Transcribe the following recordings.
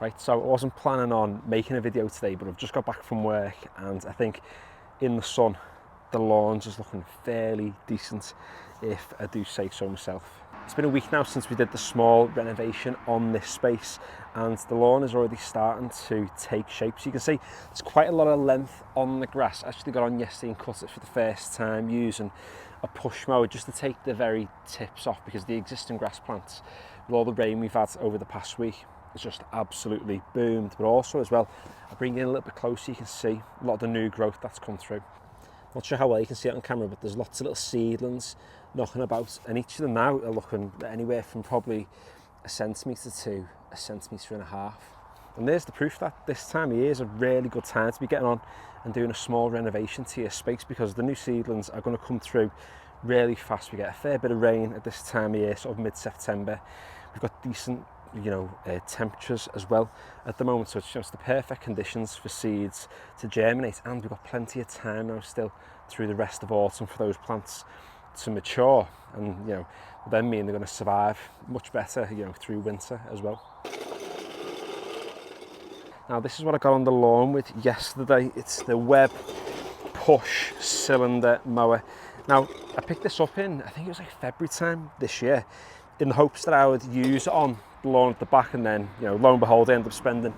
Right, so I wasn't planning on making a video today, but I've just got back from work and I think in the sun, the lawn's just looking fairly decent, if I do say so myself. It's been a week now since we did the small renovation on this space and the lawn is already starting to take shape. So you can see there's quite a lot of length on the grass. I actually got on yesterday and cut it for the first time using a push mower just to take the very tips off, because the existing grass plants, with all the rain we've had over the past week, it's just absolutely boomed. But also as well, I bring it in a little bit closer, you can see a lot of the new growth that's come through. Not sure how well you can see it on camera, but there's lots of little seedlings knocking about, and each of them now are looking anywhere from probably 1 centimetre to 1.5 centimetres. And there's the proof that this time of year is a really good time to be getting on and doing a small renovation to your space, because the new seedlings are going to come through really fast. We get a fair bit of rain at this time of year, sort of mid-September. We've got decent temperatures as well at the moment, so it's just the perfect conditions for seeds to germinate, and we've got plenty of time now still through the rest of autumn for those plants to mature, and will then mean they're going to survive much better through winter as well. Now this is what I got on the lawn with yesterday. It's the Web push cylinder mower. Now I picked this up in, I think it was like February time this year, in the hopes that I would use it on the lawn at the back, and then lo and behold I ended up spending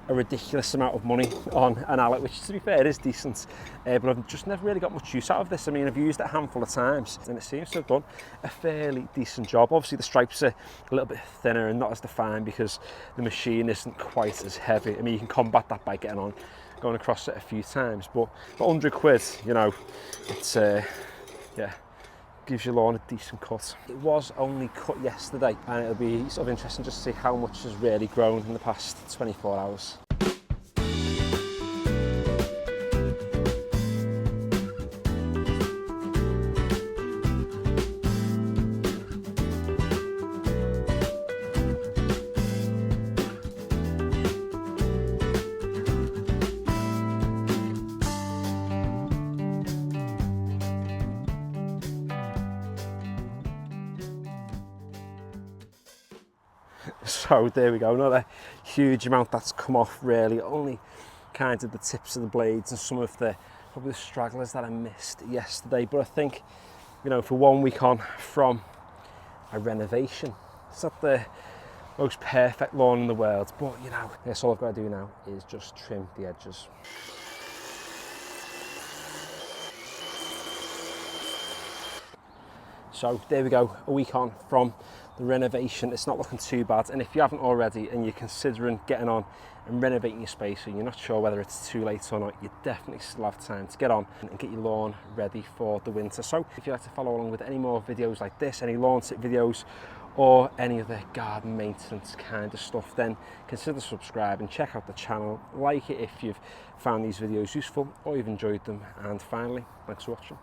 a ridiculous amount of money on an Alec, which to be fair is decent, but I've just never really got much use out of this. I mean, I've used it a handful of times and it seems to have done a fairly decent job. Obviously the stripes are a little bit thinner and not as defined because the machine isn't quite as heavy. I mean, you can combat that by going across it a few times, but for 100 quid, it's yeah, gives your lawn a decent cut. It was only cut yesterday, and it'll be sort of interesting just to see how much has really grown in the past 24 hours. So there we go, not a huge amount that's come off really, only kind of the tips of the blades and some of the probably the stragglers that I missed yesterday. But I think for 1 week on from a renovation, it's not the most perfect lawn in the world, but that's all I've got to do now is just trim the edges. So there we go, a week on from the renovation. It's not looking too bad, and if you haven't already and you're considering getting on and renovating your space and you're not sure whether it's too late or not, you definitely still have time to get on and get your lawn ready for the winter. So if you'd like to follow along with any more videos like this, any lawn tip videos or any other garden maintenance kind of stuff, then consider subscribing, check out the channel, like it if you've found these videos useful or you've enjoyed them, and finally, thanks for watching.